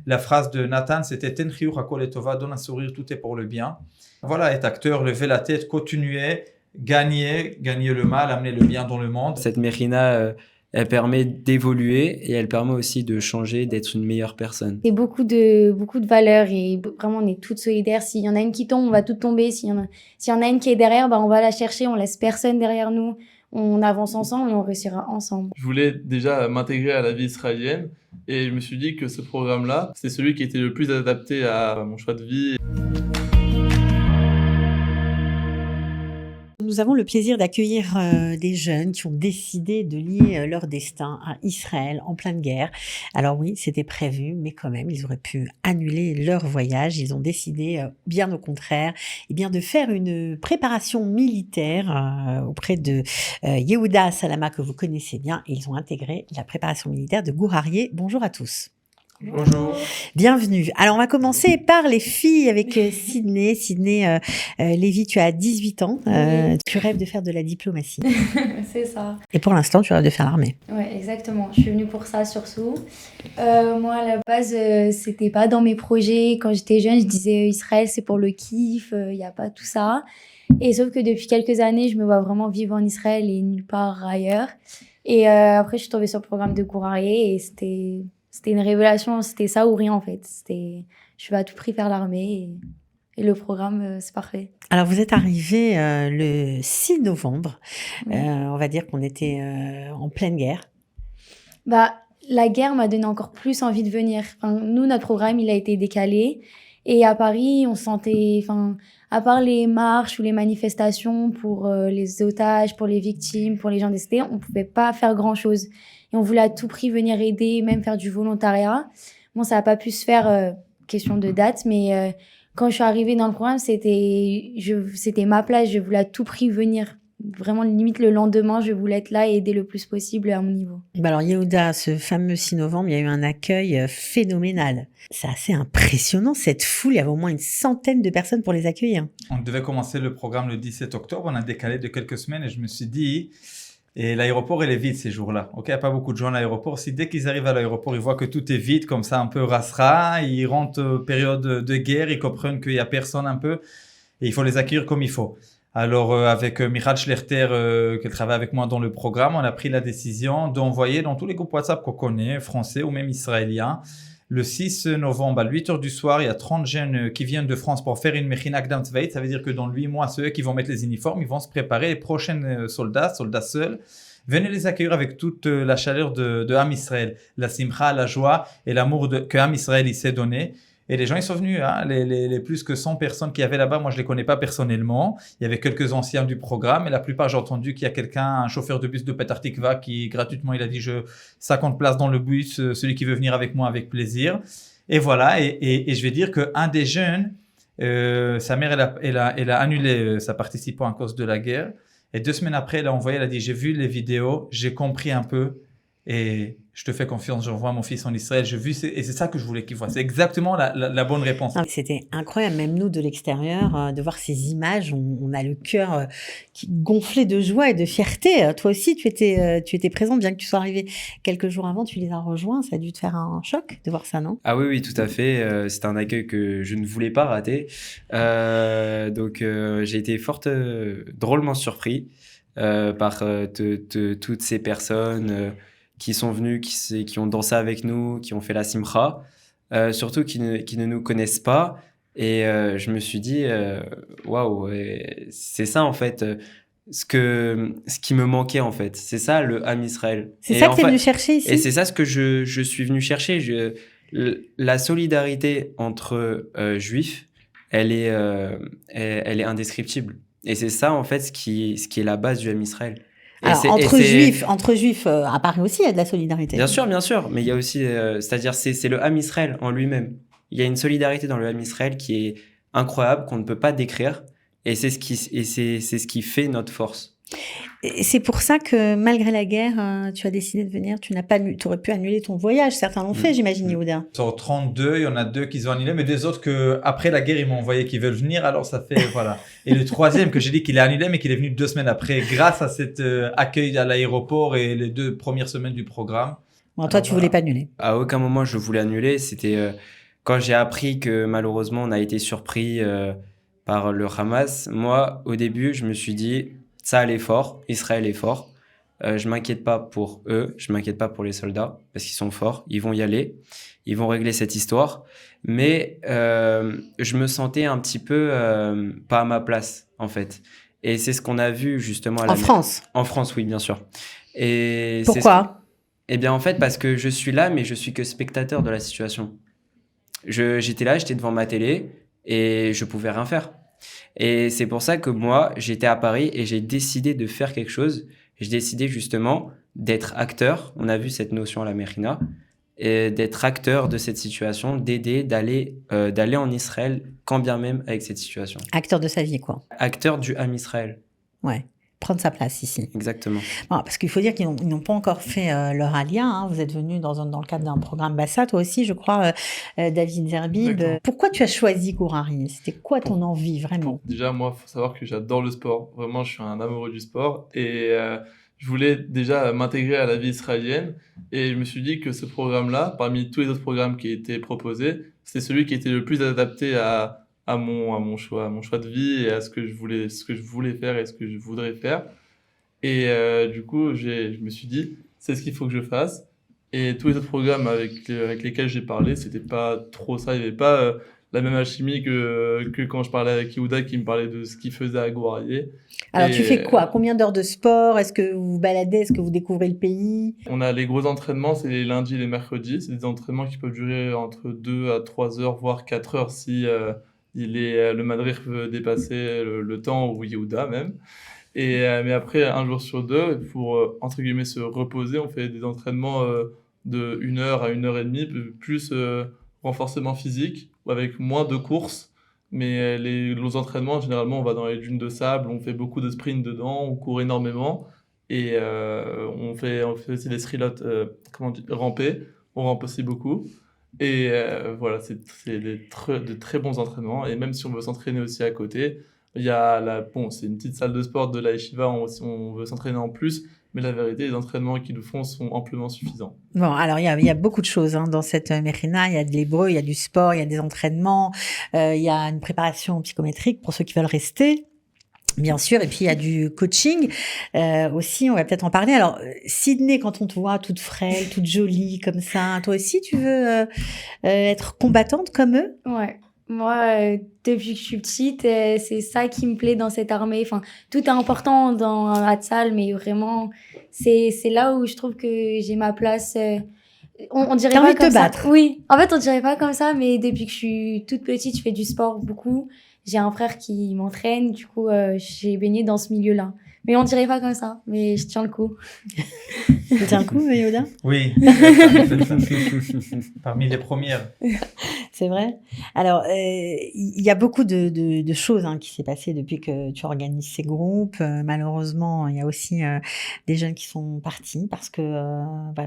la phrase de Nathan, c'était « Ten chiyuch hakol letova », donne un sourire, tout est pour le bien. Voilà, être acteur, lever la tête, continuer, gagner le mal, amener le bien dans le monde. Cette Mechina, elle permet d'évoluer et elle permet aussi de changer, d'être une meilleure personne. C'est beaucoup de valeurs et vraiment on est toutes solidaires. S'il y en a une qui tombe, on va toutes tomber. S'il y en a une qui est derrière, on va la chercher, on laisse personne derrière nous. On avance ensemble et on réussira ensemble. Je voulais déjà m'intégrer à la vie israélienne et je me suis dit que ce programme-là, c'est celui qui était le plus adapté à mon choix de vie. Nous avons le plaisir d'accueillir des jeunes qui ont décidé de lier leur destin à Israël en pleine guerre. Alors oui, c'était prévu, mais quand même, ils auraient pu annuler leur voyage. Ils ont décidé, bien au contraire, de faire une préparation militaire auprès de Yehuda Salama, que vous connaissez bien. Et ils ont intégré la préparation militaire de Gourarié. Bonjour à tous. Bonjour. Bienvenue. Alors, on va commencer par les filles avec Sydney. Sydney Lévy, tu as 18 ans. Tu rêves de faire de la diplomatie. C'est ça. Et pour l'instant, tu rêves de faire l'armée. Ouais, exactement. Je suis venue pour ça, surtout. Moi, à la base, c'était pas dans mes projets. Quand j'étais jeune, je disais Israël, c'est pour le kiff. Il n'y a pas tout ça. Et sauf que depuis quelques années, je me vois vraiment vivre en Israël et nulle part ailleurs. Et après, je suis tombée sur le programme de Gourarié et c'était une révélation, c'était ça ou rien en fait. Je vais à tout prix faire l'armée et le programme, c'est parfait. Alors, vous êtes arrivé le 6 novembre. On va dire qu'on était en pleine guerre. La guerre m'a donné encore plus envie de venir. Nous, notre programme, il a été décalé. Et à Paris, on se sentait... à part les marches ou les manifestations pour les otages, pour les victimes, pour les gens décédés, on pouvait pas faire grand-chose. Et on voulait à tout prix venir aider, même faire du volontariat. Bon, ça n'a pas pu se faire, question de date, mais quand je suis arrivée dans le programme, c'était ma place. Je voulais à tout prix venir. Vraiment, limite le lendemain, je voulais être là et aider le plus possible à mon niveau. Alors, Yehuda, ce fameux 6 novembre, il y a eu un accueil phénoménal. C'est assez impressionnant, cette foule. Il y avait au moins une centaine de personnes pour les accueillir. On devait commencer le programme le 17 octobre. On a décalé de quelques semaines et je me suis dit... Et l'aéroport, il est vide ces jours-là. Ok, il n'y a pas beaucoup de gens à l'aéroport. Si dès qu'ils arrivent à l'aéroport, ils voient que tout est vide, comme ça, un peu rasera, ils rentrent période de guerre, ils comprennent qu'il n'y a personne un peu, et il faut les accueillir comme il faut. Alors, avec Michal Schlechter, qui travaille avec moi dans le programme, on a pris la décision d'envoyer dans tous les groupes WhatsApp qu'on connaît, français ou même israéliens, le 6 novembre à 8h du soir, il y a 30 jeunes qui viennent de France pour faire une Mechina Kdam Tzvait. Ça veut dire que dans 8 mois, ceux qui vont mettre les uniformes, ils vont se préparer. Les prochains soldats seuls, venez les accueillir avec toute la chaleur de Am Israël, la simcha, la joie et l'amour que Am Israël il s'est donné. Et les gens, ils sont venus, les plus que 100 personnes qu'il y avait là-bas. Moi, je les connais pas personnellement. Il y avait quelques anciens du programme et la plupart, j'ai entendu qu'il y a un chauffeur de bus de Petah Tikva qui, gratuitement, il a dit 50 places dans le bus, celui qui veut venir avec moi avec plaisir. Et voilà. Et je vais dire qu'un des jeunes, sa mère, elle a annulé sa participation à cause de la guerre. Et 2 semaines après, elle a envoyé, elle a dit, j'ai vu les vidéos, j'ai compris un peu et je te fais confiance, j'envoie mon fils en Israël, et c'est ça que je voulais qu'il voit. C'est exactement la bonne réponse. C'était incroyable, même nous de l'extérieur, de voir ces images, on a le cœur qui gonflé de joie et de fierté. Toi aussi, tu étais présent, bien que tu sois arrivé quelques jours avant, tu les as rejoints, ça a dû te faire un choc de voir ça, non? Ah oui, tout à fait. C'était un accueil que je ne voulais pas rater. Donc, j'ai été drôlement surpris par toutes ces personnes qui sont venus, qui ont dansé avec nous, qui ont fait la simcha, surtout qui ne nous connaissent pas. Et je me suis dit, waouh, c'est ça en fait, ce qui me manquait en fait. C'est ça le Am Israël. C'est ça que tu es venu chercher ici. Et c'est ça ce que je suis venu chercher. La solidarité entre juifs, elle est indescriptible. Et c'est ça en fait ce qui est la base du Am Israël. Alors, entre juifs, à Paris aussi, il y a de la solidarité. Bien sûr, mais il y a aussi, c'est-à-dire, c'est le Am Israël en lui-même. Il y a une solidarité dans le Am Israël qui est incroyable, qu'on ne peut pas décrire, et c'est ce qui fait notre force. Et c'est pour ça que, malgré la guerre, tu as décidé de venir. Tu aurais pu annuler ton voyage. Certains l'ont fait, j'imagine, Yehuda. Sur 32, il y en a 2 qui ont annulé, mais des autres que, après la guerre, ils m'ont envoyé qu'ils veulent venir. Alors, ça fait, voilà. Et le 3e que j'ai dit qu'il est annulé, mais qu'il est venu 2 semaines après, grâce à cet accueil à l'aéroport et les 2 premières semaines du programme. Bon, toi, Alors, tu voilà. voulais pas annuler. À aucun moment je voulais annuler. C'était quand j'ai appris que malheureusement on a été surpris par le Hamas. Moi, au début, je me suis dit, ça allait fort, Israël est fort. Je m'inquiète pas pour eux, je m'inquiète pas pour les soldats parce qu'ils sont forts, ils vont y aller, ils vont régler cette histoire. Mais je me sentais un petit peu pas à ma place en fait. Et c'est ce qu'on a vu justement à En France. En France, oui, bien sûr. Et c'est ce Pourquoi? Eh bien, en fait, parce que je suis là, mais je suis que spectateur de la situation. J'étais là, j'étais devant ma télé et je pouvais rien faire. Et c'est pour ça que moi, j'étais à Paris et j'ai décidé de faire quelque chose. J'ai décidé justement d'être acteur. On a vu cette notion à la Mérina. Et d'être acteur de cette situation, d'aider, d'aller en Israël, quand bien même avec cette situation. Acteur de sa vie, quoi. Acteur du Ham Israël, Ouais. Prendre sa place ici. exactement. Bon, parce qu'il faut dire qu'ils n'ont pas encore fait leur alia. Hein. Vous êtes venu dans le cadre d'un programme Bassa, toi aussi, je crois, David Zerbib. Exactement. Pourquoi tu as choisi Gourari? C'était quoi ton envie, vraiment? Déjà, moi, faut savoir que j'adore le sport. Vraiment, je suis un amoureux du sport. Et je voulais déjà m'intégrer à la vie israélienne. Et je me suis dit que ce programme-là, parmi tous les autres programmes qui étaient proposés, c'était celui qui était le plus adapté à mon choix de vie et à ce que je voulais faire et ce que je voudrais faire. Et du coup, je me suis dit, c'est ce qu'il faut que je fasse. Et tous les autres programmes avec lesquels j'ai parlé, c'était pas trop ça. Il n'y avait pas la même alchimie que quand je parlais avec Yehuda qui me parlait de ce qu'il faisait à Gourarié. Alors, Et tu fais quoi? Combien d'heures de sport? Est-ce que vous vous baladez? Est-ce que vous découvrez le pays? On a les gros entraînements, c'est les lundis et les mercredis. C'est des entraînements qui peuvent durer entre 2 à 3 heures, voire 4 heures si le madrich veut dépasser le temps, ou Yehuda même. Mais après, un jour sur deux, pour, entre guillemets, se reposer, on fait des entraînements de 1 heure à 1 heure et demie, plus renforcement physique, avec moins de courses. Mais les entraînements, généralement, on va dans les dunes de sable, on fait beaucoup de sprints dedans, on court énormément. Et on fait aussi des srilotes, ramper. On rampe aussi beaucoup. Et voilà, c'est de très bons entraînements. Et même si on veut s'entraîner aussi à côté, il y a c'est une petite salle de sport de la yeshiva, si on veut s'entraîner en plus. Mais la vérité, les entraînements qu'ils nous font sont amplement suffisants. Bon, alors il y a beaucoup de choses hein, dans cette Mérina. Il y a de l'hébreu, il y a du sport, il y a des entraînements, il y a une préparation psychométrique pour ceux qui veulent rester. Bien sûr, et puis il y a du coaching aussi, on va peut-être en parler. Alors, Sydney, quand on te voit toute frêle, toute jolie comme ça, toi aussi tu veux être combattante comme eux? Ouais. Moi, depuis que je suis petite, c'est ça qui me plaît dans cette armée. Enfin, tout est important dans Hatzal, mais vraiment, c'est là où je trouve que j'ai ma place. On dirait T'as pas envie de comme te ça. battre. Oui, en fait, on dirait pas comme ça, mais depuis que je suis toute petite, je fais du sport beaucoup. J'ai un frère qui m'entraîne, du coup, j'ai baigné dans ce milieu-là. Mais on dirait pas comme ça, mais je tiens le coup. Tu tiens le coup, Yoda? Oui, parmi les premières. C'est vrai. Alors, il y a beaucoup de choses hein, qui s'est passé depuis que tu organises ces groupes. Malheureusement, il y a aussi des jeunes qui sont partis parce que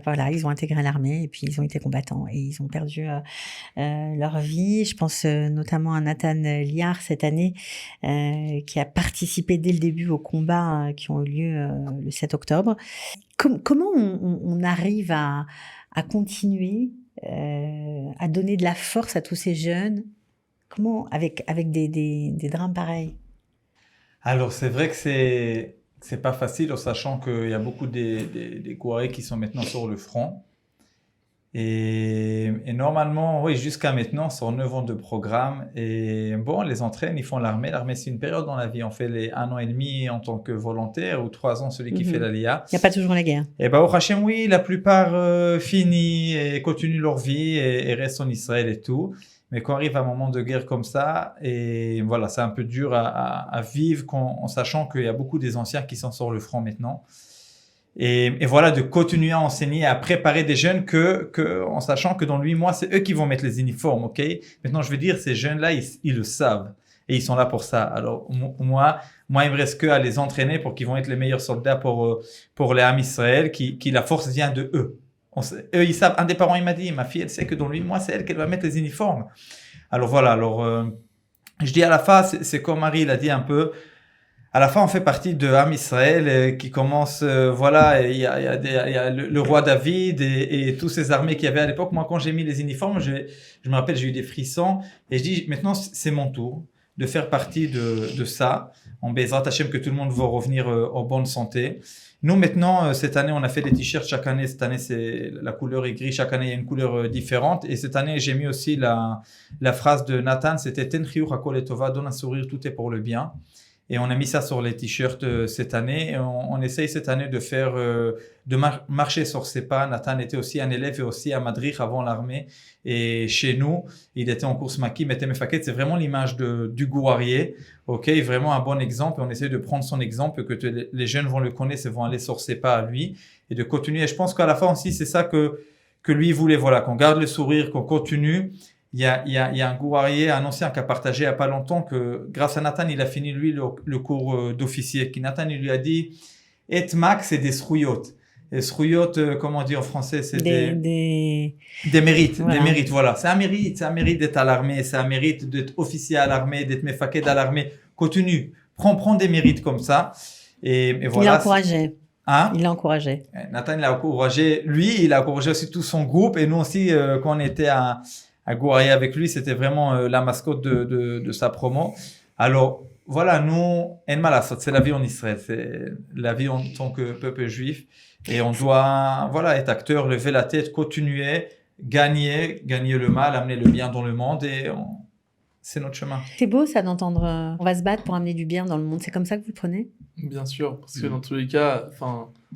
voilà, ils ont intégré l'armée et puis ils ont été combattants et ils ont perdu leur vie. Je pense notamment à Nathan Liard cette année qui a participé dès le début aux combats qui ont eu lieu le 7 octobre. Comment on arrive à continuer à donner de la force à tous ces jeunes? Comment, avec des drames pareils? Alors, c'est vrai que c'est pas facile, en sachant qu'il y a beaucoup des Kouarés qui sont maintenant sur le front. Et normalement, oui, jusqu'à maintenant, c'est 9 ans de programme. Et bon, on les entraîne, ils font l'armée. L'armée, c'est une période dans la vie. On fait les 1 an et demi en tant que volontaire ou 3 ans, celui qui fait l'ALIA. Il n'y a pas toujours la guerre. Et bah, au Hachem, oui, la plupart finissent et continuent leur vie et restent en Israël et tout. Mais quand arrive un moment de guerre comme ça, et voilà, c'est un peu dur à vivre en sachant qu'il y a beaucoup des anciens qui sont sur le front maintenant. Et voilà, de continuer à enseigner, à préparer des jeunes en sachant que dans 8 mois, c'est eux qui vont mettre les uniformes, ok? Maintenant, je veux dire, ces jeunes-là, ils le savent. Et ils sont là pour ça. Alors, moi, il me reste qu'à les entraîner pour qu'ils vont être les meilleurs soldats pour les Ham Israël, qui la force vient de eux. Eux, ils savent. Un des parents, il m'a dit, ma fille, elle sait que dans 8 mois, c'est elle qui va mettre les uniformes. Alors voilà, je dis à la fin, c'est comme Marie l'a dit un peu, à la fin, on fait partie de Am Israël qui commence, voilà, il y a le roi David et tous ces armées qu'il y avait à l'époque. Moi, quand j'ai mis les uniformes, je me rappelle, j'ai eu des frissons et je dis, maintenant, c'est mon tour de faire partie de ça. En Bezrat Hashem, que tout le monde va revenir en bonne santé. Nous, maintenant, cette année, on a fait des t-shirts chaque année. Cette année, la couleur est gris. Chaque année, il y a une couleur différente. Et cette année, j'ai mis aussi la phrase de Nathan, c'était Ten chiyuch hakol letova, donne un sourire, tout est pour le bien. Et on a mis ça sur les t-shirts cette année. Et on essaye cette année de faire, marcher sur ses pas. Nathan était aussi un élève et aussi un madrich avant l'armée. Et chez nous, il était en course maquis, mettait mefaket. C'est vraiment l'image du guerrier. Ok, vraiment un bon exemple. Et on essaie de prendre son exemple, que les jeunes vont le connaître et vont aller sur ses pas à lui et de continuer. Et je pense qu'à la fin aussi, c'est ça que lui voulait. Voilà, qu'on garde le sourire, qu'on continue. Il y a un guerrier, un ancien qui a partagé il n'y a pas longtemps que grâce à Nathan, il a fini lui le cours d'officier. Nathan, il lui a dit, et mak, c'est des srouillottes. Et srouillottes, comment on dit en français, c'est des mérites. Voilà. Des mérites, voilà. C'est un mérite d'être à l'armée, c'est un mérite d'être officier à l'armée, d'être mefaked à l'armée. Continue, prends des mérites comme ça. Et voilà. Il encourageait. Hein? Il l'encourageait. Nathan, il a encouragé, lui, il a encouragé aussi tout son groupe. Et nous aussi, quand on était à Gouaria avec lui, c'était vraiment la mascotte de sa promo. Alors, voilà, nous, c'est la vie en Israël, c'est la vie en tant que peuple juif. Et on doit, voilà, être acteur, lever la tête, continuer, gagner le mal, amener le bien dans le monde et c'est notre chemin. C'est beau ça d'entendre on va se battre pour amener du bien dans le monde. C'est comme ça que vous le prenez? Bien sûr, parce que dans tous les cas,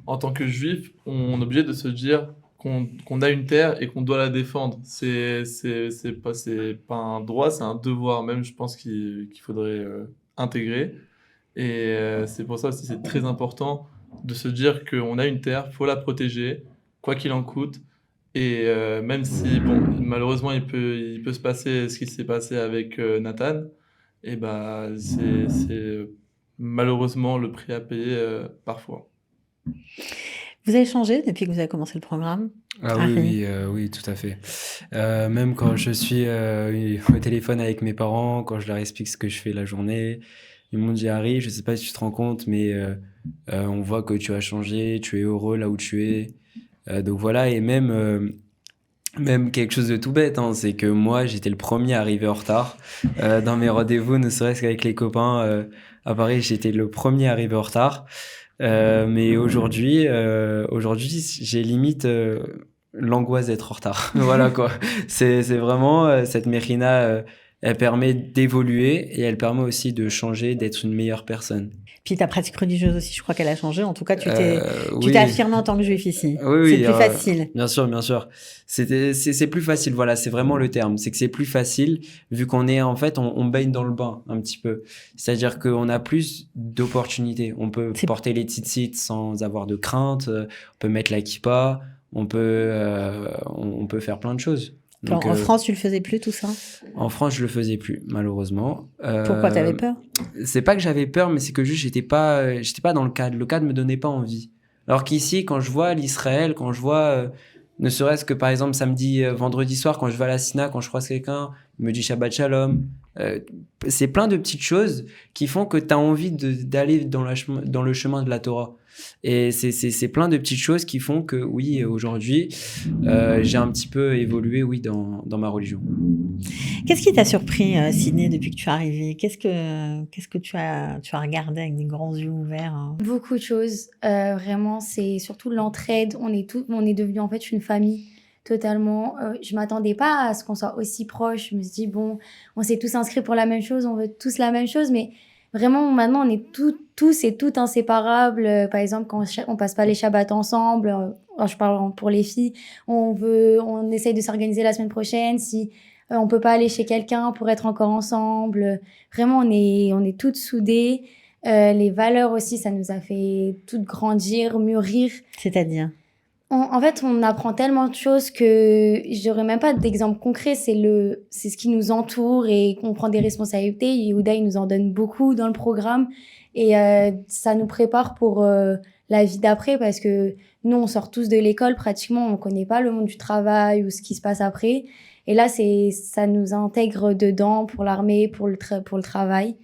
en tant que juif, on est obligé de se dire qu'on a une terre et qu'on doit la défendre. C'est pas un droit, c'est un devoir même, je pense qu'il faudrait intégrer. Et c'est pour ça aussi c'est très important de se dire qu'on a une terre, faut la protéger, quoi qu'il en coûte. Et même si, bon, malheureusement, il peut se passer ce qui s'est passé avec Nathan, et bah, c'est malheureusement le prix à payer parfois. Vous avez changé depuis que vous avez commencé le programme? Ah oui, tout à fait. Même quand je suis au téléphone avec mes parents, quand je leur explique ce que je fais la journée, ils m'ont dit, Harry, je sais pas si tu te rends compte, mais on voit que tu as changé, tu es heureux là où tu es. Donc voilà, et même quelque chose de tout bête, hein, c'est que moi, j'étais le premier à arriver en retard dans mes rendez-vous, ne serait-ce qu'avec les copains à Paris, j'étais le premier à arriver en retard. Mais aujourd'hui, j'ai limite l'angoisse d'être en retard. Voilà quoi. C'est vraiment cette Mérina, elle permet d'évoluer et elle permet aussi de changer, d'être une meilleure personne. Puis ta pratique religieuse aussi, je crois qu'elle a changé. En tout cas, tu t'es Oui. affirmé en tant que juif ici. Oui, c'est plus facile. Bien sûr. C'est plus facile, voilà, c'est vraiment le terme. C'est que c'est plus facile vu qu'on est, en fait, on baigne dans le bain un petit peu. C'est-à-dire qu'on a plus d'opportunités. On peut porter les tzitzit sans avoir de crainte, on peut mettre la kippa, on peut faire plein de choses. Donc, en France, tu le faisais plus tout ça? En France, je le faisais plus, malheureusement. Pourquoi t'avais peur? C'est pas que j'avais peur, mais c'est que juste j'étais pas dans le cadre. Le cadre me donnait pas envie. Alors qu'ici, quand je vois l'Israël, quand je vois, ne serait-ce que par exemple samedi, vendredi soir, quand je vais à la Sina, quand je croise quelqu'un, il me dit Shabbat Shalom. C'est plein de petites choses qui font que tu as envie d'aller dans le chemin de la Torah. Et c'est plein de petites choses qui font que, oui, aujourd'hui, j'ai un petit peu évolué, oui, dans ma religion. Qu'est-ce qui t'a surpris, Sidney, depuis que tu es arrivée? Qu'est-ce que tu as regardé avec des grands yeux ouverts, hein? Beaucoup de choses. Vraiment, c'est surtout l'entraide. On est devenus en fait une famille. Totalement. Je m'attendais pas à ce qu'on soit aussi proches. Je me suis dit, bon, on s'est tous inscrits pour la même chose, on veut tous la même chose, mais vraiment, maintenant, on est tous et toutes inséparables. Par exemple, quand on passe pas les Shabbats ensemble, je parle pour les filles, on essaye de s'organiser la semaine prochaine. Si on peut pas aller chez quelqu'un pour être encore ensemble. Vraiment, on est toutes soudées. Les valeurs aussi, ça nous a fait toutes grandir, mûrir. C'est-à-dire? En fait, on apprend tellement de choses que j'aurais même pas d'exemple concret. C'est ce qui nous entoure et qu'on prend des responsabilités. Yehuda, il nous en donne beaucoup dans le programme et ça nous prépare pour la vie d'après parce que nous, on sort tous de l'école pratiquement. On connaît pas le monde du travail ou ce qui se passe après. Et là, ça nous intègre dedans pour l'armée, pour le travail.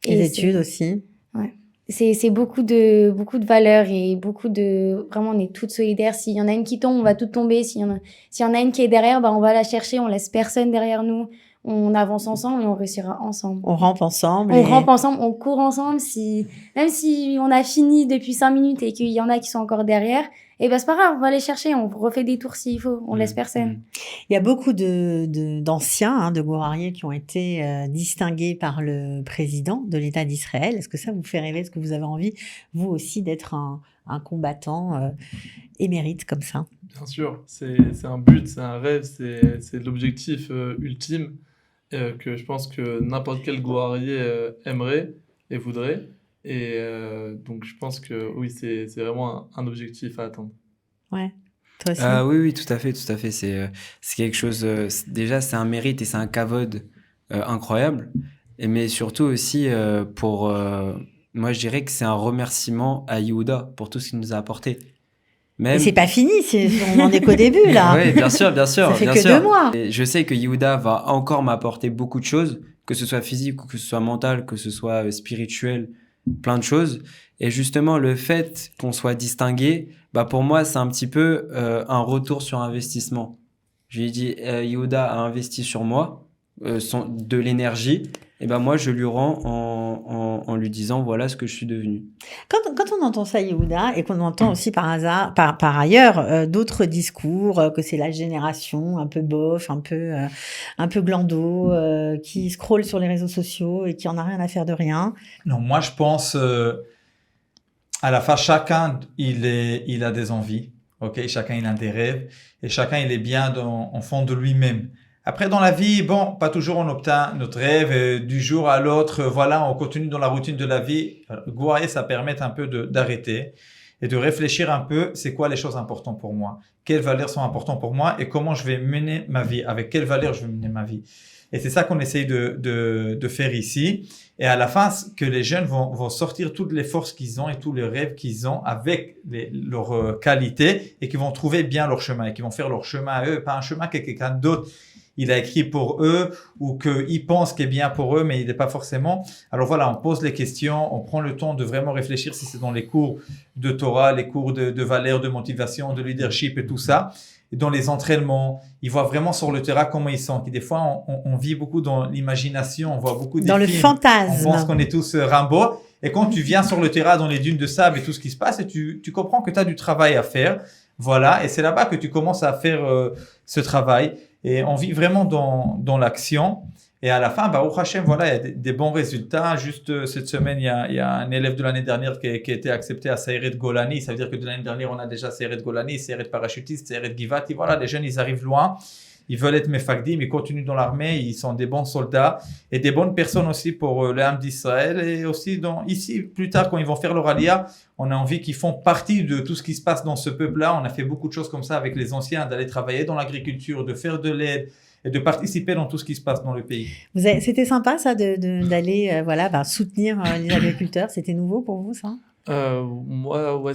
Les études aussi. Ouais. c'est beaucoup de valeurs et vraiment, on est toutes solidaires. S'il y en a une qui tombe, on va toutes tomber. S'il y en a une qui est derrière, bah, on va la chercher, on laisse personne derrière nous. On avance ensemble et on réussira ensemble. On rampe ensemble. On rampe ensemble, on court ensemble. Même si on a fini depuis 5 minutes et qu'il y en a qui sont encore derrière, et ben c'est pas grave, on va les chercher, on refait des tours s'il faut, on laisse personne. Il y a beaucoup d'anciens, de Gourariers qui ont été distingués par le président de l'État d'Israël. Est-ce que ça vous fait rêver? Est-ce que vous avez envie, vous aussi, d'être un combattant émérite comme ça? Bien sûr, c'est un but, c'est un rêve, c'est l'objectif ultime que je pense que n'importe quel Gourarier aimerait et voudrait. Et donc, je pense que oui, c'est vraiment un objectif à atteindre. Ouais. Toi aussi? Oui, tout à fait, tout à fait. C'est quelque chose. Déjà, c'est un mérite et c'est un kavod incroyable. Mais surtout aussi moi, je dirais que c'est un remerciement à Yehuda pour tout ce qu'il nous a apporté. Mais c'est pas fini, on en est qu'au début là. Oui, bien sûr, bien sûr. Ça fait bien que sûr. 2 mois. Et je sais que Yehuda va encore m'apporter beaucoup de choses, que ce soit physique ou que ce soit mental, que ce soit spirituel, plein de choses. Et justement, le fait qu'on soit distingué, bah pour moi, c'est un petit peu un retour sur investissement. Je lui ai dit, Yehuda a investi sur moi de l'énergie. Et ben moi, je lui rends en lui disant voilà ce que je suis devenu. Quand on entend ça, Yehuda, et qu'on entend aussi par ailleurs d'autres discours, que c'est la génération un peu bof, un peu glando, qui scrolle sur les réseaux sociaux et qui en a rien à faire de rien. Non, moi je pense à la fin, chacun il a des envies, ok, chacun il a des rêves et chacun il est bien en fond de lui-même. Après, dans la vie, bon, pas toujours on obtient notre rêve du jour à l'autre. Voilà, on continue dans la routine de la vie. Gourarier, ça permet un peu d'arrêter et de réfléchir un peu, c'est quoi les choses importantes pour moi? Quelles valeurs sont importantes pour moi et comment je vais mener ma vie? Avec quelles valeurs je vais mener ma vie? Et c'est ça qu'on essaye de faire ici. Et à la fin, que les jeunes vont sortir toutes les forces qu'ils ont et tous les rêves qu'ils ont avec leurs qualités et qu'ils vont trouver bien leur chemin et qu'ils vont faire leur chemin à eux, pas un chemin que quelqu'un d'autre il a écrit pour eux ou qu'ils pensent qu'il est bien pour eux, mais il n'est pas forcément. Alors voilà, on pose les questions, on prend le temps de vraiment réfléchir si c'est dans les cours de Torah, les cours de valeurs, de motivation, de leadership et tout ça. Et dans les entraînements, ils voient vraiment sur le terrain comment ils sont. Et des fois, on vit beaucoup dans l'imagination, on voit beaucoup de dans films. Le fantasme. On pense qu'on est tous Rimbaud. Et quand tu viens sur le terrain, dans les dunes de sable et tout ce qui se passe, et tu comprends que tu as du travail à faire. Voilà, et c'est là-bas que tu commences à faire ce travail. Et on vit vraiment dans l'action. Et à la fin, Baruch Hashem, voilà, il y a des bons résultats. Juste cette semaine, il y a un élève de l'année dernière qui a été accepté à Sayeret Golani. Ça veut dire que de l'année dernière, on a déjà Sayeret Golani, Sayeret Parachutiste, Sayeret Givati. Voilà, les jeunes, ils arrivent loin. Ils veulent être mefagdim, ils continuent dans l'armée, ils sont des bons soldats et des bonnes personnes aussi pour l'âme d'Israël. Et aussi, ici, plus tard, quand ils vont faire leur aliyah, on a envie qu'ils font partie de tout ce qui se passe dans ce peuple-là. On a fait beaucoup de choses comme ça avec les anciens, d'aller travailler dans l'agriculture, de faire de l'aide et de participer dans tout ce qui se passe dans le pays. C'était sympa ça d'aller soutenir les agriculteurs. C'était nouveau pour vous ça? Moi, ouais,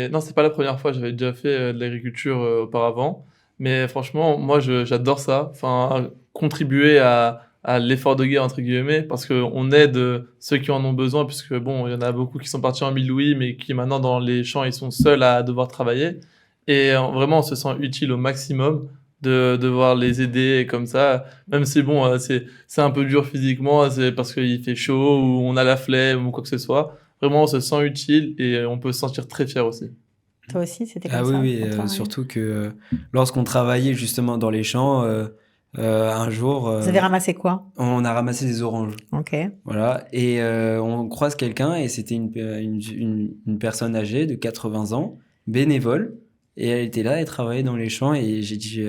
non, c'est pas la première fois. J'avais déjà fait de l'agriculture auparavant. Mais franchement, moi, j'adore ça. Enfin, contribuer à l'effort de guerre, entre guillemets, parce qu'on aide ceux qui en ont besoin, puisque bon, il y en a beaucoup qui sont partis en Milouï, mais qui maintenant, dans les champs, ils sont seuls à devoir travailler. Et vraiment, on se sent utile au maximum de devoir les aider comme ça. Même si bon, c'est un peu dur physiquement, c'est parce qu'il fait chaud, ou on a la flemme, ou quoi que ce soit. Vraiment, on se sent utile et on peut se sentir très fier aussi. Toi aussi, c'était comme ça? Ah oui, surtout que lorsqu'on travaillait justement dans les champs, un jour... Vous avez ramassé quoi? On a ramassé des oranges. Ok. Voilà, et on croise quelqu'un, et c'était une personne âgée de 80 ans, bénévole, et elle était là, elle travaillait dans les champs, et j'ai dit,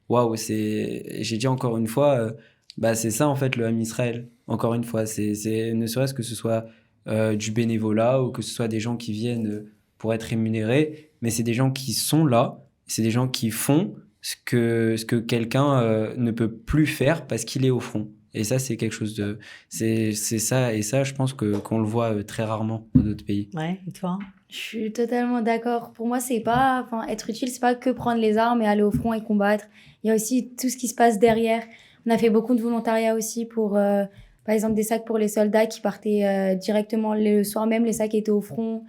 waouh, j'ai dit encore une fois, c'est ça en fait le Ham Israël, encore une fois, c'est ne serait-ce que ce soit du bénévolat, ou que ce soit des gens qui viennent... pour être rémunérés, mais c'est des gens qui sont là, c'est des gens qui font ce que quelqu'un ne peut plus faire parce qu'il est au front. Et ça, c'est quelque chose de... C'est ça, et ça, je pense qu'on le voit très rarement dans d'autres pays. Ouais, et toi? Je suis totalement d'accord. Pour moi, c'est pas... Enfin, être utile, c'est pas que prendre les armes et aller au front et combattre. Il y a aussi tout ce qui se passe derrière. On a fait beaucoup de volontariat aussi pour par exemple des sacs pour les soldats qui partaient directement le soir même, les sacs étaient au front.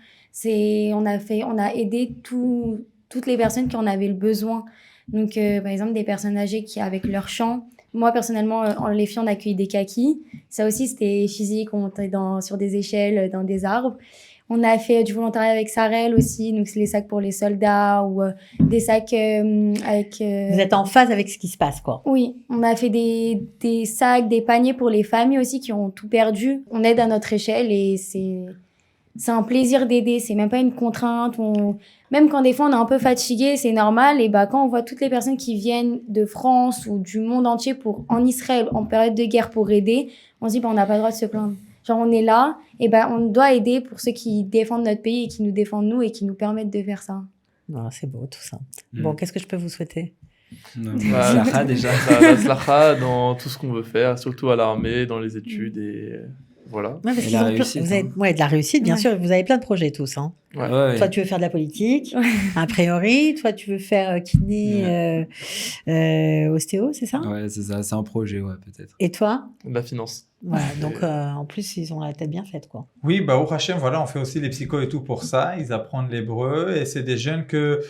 On a aidé toutes les personnes qui en avaient le besoin. Donc, par exemple, des personnes âgées qui, avec leur champ, moi, personnellement, les filles, on a accueilli des kakis. Ça aussi, c'était physique. On montait sur des échelles, dans des arbres. On a fait du volontariat avec Sarel aussi. Donc, c'est les sacs pour les soldats ou des sacs avec... Vous êtes en phase avec ce qui se passe, quoi. Oui, on a fait des sacs, des paniers pour les familles aussi qui ont tout perdu. On aide à notre échelle et c'est un plaisir d'aider. C'est même pas une contrainte. Même quand des fois on est un peu fatigué, c'est normal. Et quand on voit toutes les personnes qui viennent de France ou du monde entier en Israël en période de guerre pour aider, on se dit on n'a pas le droit de se plaindre. Genre on est là, et on doit aider pour ceux qui défendent notre pays et qui nous défendent nous et qui nous permettent de faire ça. Non, c'est beau tout ça. Bon, qu'est-ce que je peux vous souhaiter? Slacha déjà. La slacha dans tout ce qu'on veut faire, surtout à l'armée, dans les études et voilà. Ouais, parce Et qu'ils la ont réussite, vous avez, de la réussite, bien Ouais. sûr. Vous avez plein de projets tous. Hein. Ouais. Ouais. Toi, tu veux faire de la politique, a priori. Toi, tu veux faire kiné, ostéo, c'est ça? Ouais, c'est ça, c'est un projet, ouais, peut-être. Et toi? De la finance. Voilà, donc en plus, ils ont la tête bien faite, quoi. Oui, au Hachem, voilà, on fait aussi les psychos et tout pour ça. Ils apprennent l'hébreu et c'est des jeunes que,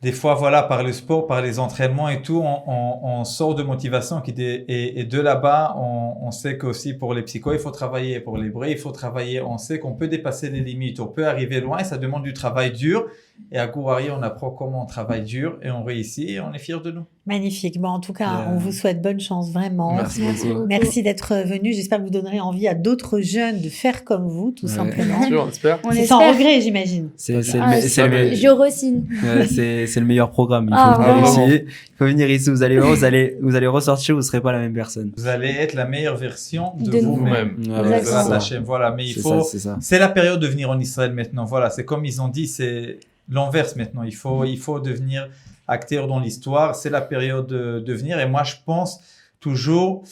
des fois, voilà, par le sport, par les entraînements et tout, on sort de motivation et de là-bas, on sait qu'aussi pour les psychos, il faut travailler. Pour l'hébreu, il faut travailler. On sait qu'on peut dépasser les limites, on peut arriver loin et ça demande du travail dur. Et à Gourari, on apprend comment on travaille dur et on réussit et on est fiers de nous. Magnifique. Bon, en tout cas, Yeah. on vous souhaite bonne chance, vraiment. Merci beaucoup. Merci d'être venu. J'espère que vous donnerez envie à d'autres jeunes de faire comme vous, tout Ouais. simplement. Bien sûr, on espère. On C'est sans espère. regret, j'imagine. C'est Ah, je re-signe. le meilleur programme. Il faut Ah, venir vraiment. ici. Il faut venir ici. Vous allez voir, vous allez ressortir, vous serez pas la même personne. Vous allez être la meilleure version de De vous-même. vous-même. Ouais, Exactement. Grâce à Hachem, voilà. Mais il C'est faut, ça, c'est ça. c'est la période de venir en Israël maintenant. Voilà, c'est comme ils ont dit, c'est l'inverse maintenant. Il faut devenir acteur dans l'histoire. C'est la période de venir. Et moi, je pense toujours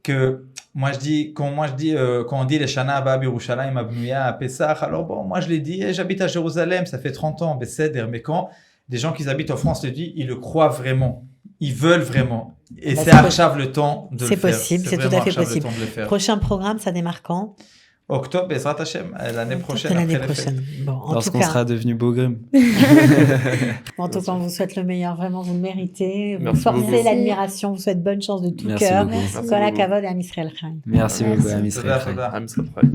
que quand on dit les Shana Abba Birushalayim Abnouya à Pessah, alors bon, moi je l'ai dit, j'habite à Jérusalem, ça fait 30 ans, Besséder, mais quand des gens qui habitent en France le disent, ils le croient vraiment. Ils veulent vraiment. Et c'est Archav le temps de le C'est faire. possible, c'est tout vraiment à fait Archav le possible. temps de le faire. Prochain programme, ça démarre quand? Octobre, Bezrat Hashem, l'année prochaine. C'est l'année après les fêtes. prochaine. Bon, en tout Lorsqu'on cas, sera devenu Bogrim. en tout cas, on vous souhaite le meilleur. Vraiment, vous le méritez. Vous Merci forcez beaucoup. l'admiration. Vous souhaite bonne chance de tout Merci cœur. beaucoup. Merci. Kola Kavod et Am Israël Chaim. Merci beaucoup, Merci. Am Israël. Toda, toda. Am Israël.